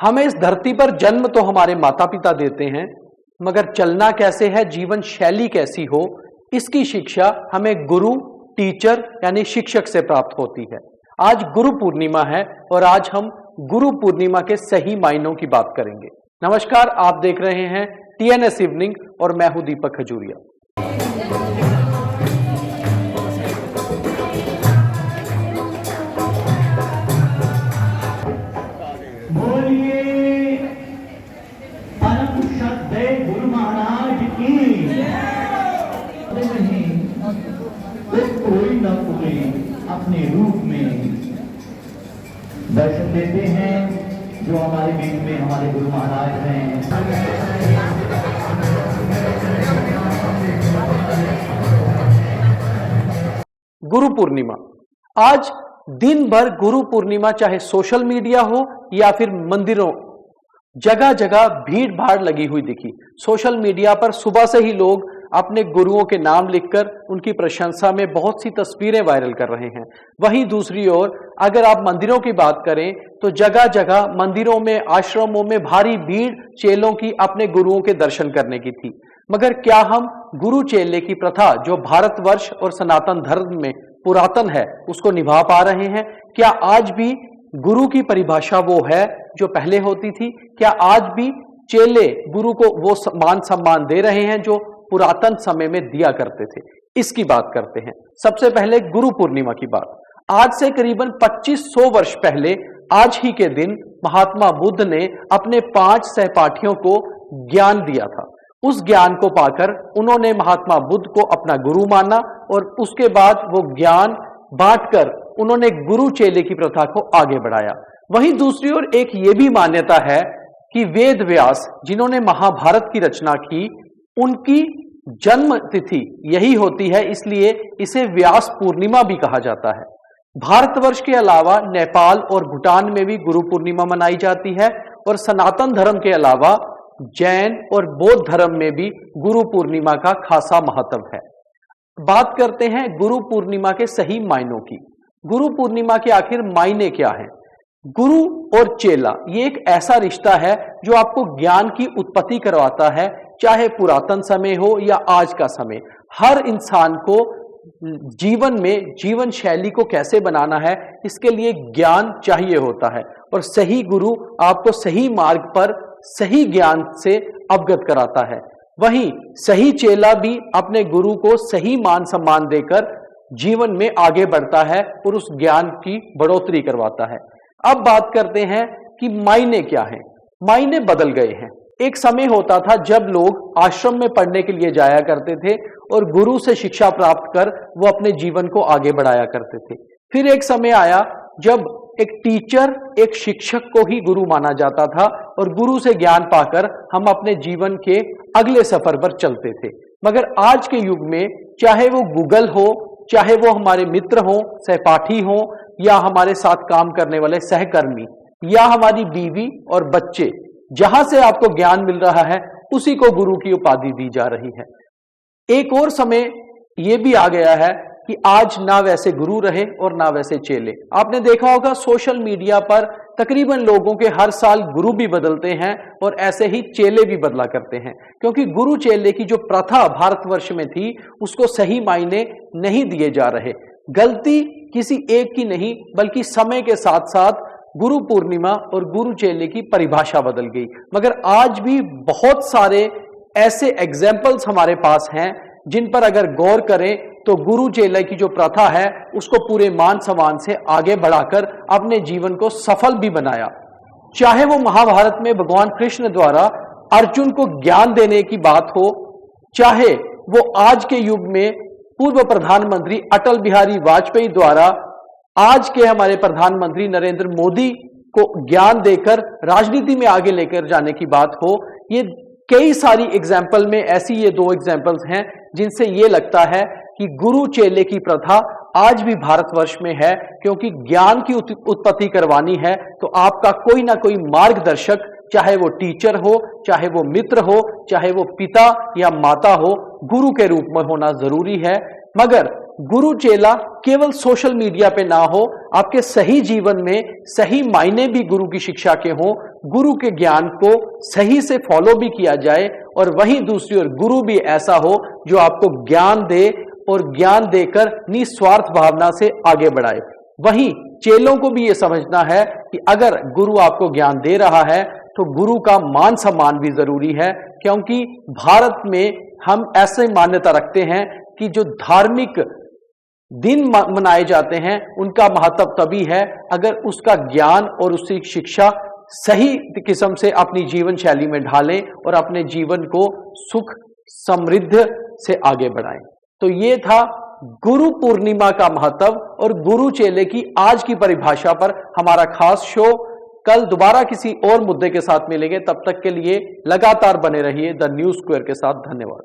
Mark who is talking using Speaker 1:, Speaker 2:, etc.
Speaker 1: हमें इस धरती पर जन्म तो हमारे माता पिता देते हैं, मगर चलना कैसे है, जीवन शैली कैसी हो, इसकी शिक्षा हमें गुरु, टीचर यानी शिक्षक से प्राप्त होती है। आज गुरु पूर्णिमा है और आज हम गुरु पूर्णिमा के सही मायनों की बात करेंगे। नमस्कार, आप देख रहे हैं TNS इवनिंग और मैं हूं दीपक खजूरिया।
Speaker 2: बोलिए परम श्रद्धे गुरु महाराज की। कोई न कोई अपने रूप में दर्शन देते हैं, जो हमारे बीच में हमारे गुरु महाराज हैं।
Speaker 1: गुरु पूर्णिमा, आज दिन भर गुरु पूर्णिमा चाहे सोशल मीडिया हो या फिर मंदिरों, जगह जगह भीड़ भाड़ लगी हुई दिखी। सोशल मीडिया पर सुबह से ही लोग अपने गुरुओं के नाम लिखकर उनकी प्रशंसा में बहुत सी तस्वीरें वायरल कर रहे हैं। वहीं दूसरी ओर अगर आप मंदिरों की बात करें तो जगह जगह मंदिरों में, आश्रमों में भारी भीड़ चेलों की अपने गुरुओं के दर्शन करने की थी। मगर क्या हम गुरु चेले की प्रथा जो भारतवर्ष और सनातन धर्म में पुरातन है उसको निभा पा रहे हैं? क्या आज भी गुरु की परिभाषा वो है जो पहले होती थी? क्या आज भी चेले गुरु को वो मान सम्मान दे रहे हैं जो पुरातन समय में दिया करते थे? इसकी बात करते हैं। सबसे पहले गुरु पूर्णिमा की बात। आज से करीबन 2500 वर्ष पहले आज ही के दिन महात्मा बुद्ध ने अपने 5 सहपाठियों को ज्ञान दिया था। उस ज्ञान को पाकर उन्होंने महात्मा बुद्ध को अपना गुरु माना और उसके बाद वो ज्ञान बांटकर उन्होंने गुरु चेले की प्रथा को आगे बढ़ाया। वहीं दूसरी ओर एक ये भी मान्यता है कि वेद व्यास जिन्होंने महाभारत की रचना की, उनकी जन्म तिथि यही होती है, इसलिए इसे व्यास पूर्णिमा भी कहा जाता है। भारतवर्ष के अलावा नेपाल और भूटान में भी गुरु पूर्णिमा मनाई जाती है और सनातन धर्म के अलावा जैन और बौद्ध धर्म में भी गुरु पूर्णिमा का खासा महत्व है। बात करते हैं गुरु पूर्णिमा के सही मायनों की। गुरु पूर्णिमा के आखिर मायने क्या हैं? गुरु और चेला ये एक ऐसा रिश्ता है जो आपको ज्ञान की उत्पत्ति करवाता है, चाहे पुरातन समय हो या आज का समय। हर इंसान को जीवन में जीवन शैली को कैसे बनाना है, इसके लिए ज्ञान चाहिए होता है और सही गुरु आपको सही मार्ग पर सही ज्ञान से अवगत कराता है। वहीं सही चेला भी अपने गुरु को सही मान सम्मान देकर जीवन में आगे बढ़ता है और उस ज्ञान की बढ़ोतरी करवाता है। अब बात करते हैं कि मायने क्या हैं। मायने बदल गए हैं। एक समय होता था जब लोग आश्रम में पढ़ने के लिए जाया करते थे और गुरु से शिक्षा प्राप्त कर वो अपने जीवन को आगे बढ़ाया करते थे। फिर एक समय आया जब एक टीचर, एक शिक्षक को ही गुरु माना जाता था और गुरु से ज्ञान पाकर हम अपने जीवन के अगले सफर पर चलते थे। मगर आज के युग में चाहे वो गूगल हो, चाहे वो हमारे मित्र हो, सहपाठी हो, या हमारे साथ काम करने वाले सहकर्मी, या हमारी बीवी और बच्चे, जहां से आपको ज्ञान मिल रहा है उसी को गुरु की उपाधि दी जा रही है। एक और समय यह भी आ गया है कि आज ना वैसे गुरु रहे और ना वैसे चेले। आपने देखा होगा सोशल मीडिया पर तकरीबन लोगों के हर साल गुरु भी बदलते हैं और ऐसे ही चेले भी बदला करते हैं, क्योंकि गुरु चेले की जो प्रथा भारतवर्ष में थी उसको सही मायने नहीं दिए जा रहे। गलती किसी एक की नहीं बल्कि समय के साथ साथ गुरु पूर्णिमा और गुरु चेले की परिभाषा बदल गई। मगर आज भी बहुत सारे ऐसे एग्जाम्पल्स हमारे पास हैं जिन पर अगर गौर करें तो गुरु चेले की जो प्रथा है उसको पूरे मान सम्मान से आगे बढ़ाकर अपने जीवन को सफल भी बनाया। चाहे वो महाभारत में भगवान कृष्ण द्वारा अर्जुन को ज्ञान देने की बात हो, चाहे वो आज के युग में पूर्व प्रधानमंत्री अटल बिहारी वाजपेयी द्वारा आज के हमारे प्रधानमंत्री नरेंद्र मोदी को ज्ञान देकर राजनीति में आगे लेकर जाने की बात हो। ये कई सारी एग्जाम्पल में ऐसी ये 2 एग्जाम्पल्स हैं जिनसे ये लगता है कि गुरु चेले की प्रथा आज भी भारतवर्ष में है, क्योंकि ज्ञान की उत्पत्ति करवानी है तो आपका कोई ना कोई मार्गदर्शक, चाहे वो टीचर हो, चाहे वो मित्र हो, चाहे वो पिता या माता हो, गुरु के रूप में होना जरूरी है। मगर गुरु चेला केवल सोशल मीडिया पे ना हो, आपके सही जीवन में सही मायने भी गुरु की शिक्षा के हों, गुरु के ज्ञान को सही से फॉलो भी किया जाए, और वहीं दूसरी ओर गुरु भी ऐसा हो जो आपको ज्ञान दे और ज्ञान देकर निस्वार्थ भावना से आगे बढ़ाए। वहीं चेलों को भी यह समझना है कि अगर गुरु आपको ज्ञान दे रहा है तो गुरु का मान सम्मान भी जरूरी है, क्योंकि भारत में हम ऐसे मान्यता रखते हैं कि जो धार्मिक दिन मनाए जाते हैं उनका महत्व तभी है अगर उसका ज्ञान और उसकी शिक्षा सही किस्म से अपनी जीवन शैली में ढालें और अपने जीवन को सुख समृद्ध से आगे बढ़ाएं। तो ये था गुरु पूर्णिमा का महत्व और गुरु चेले की आज की परिभाषा पर हमारा खास शो। कल दोबारा किसी और मुद्दे के साथ मिलेंगे, तब तक के लिए लगातार बने रहिए द न्यूज़ स्क्वायर के साथ। धन्यवाद।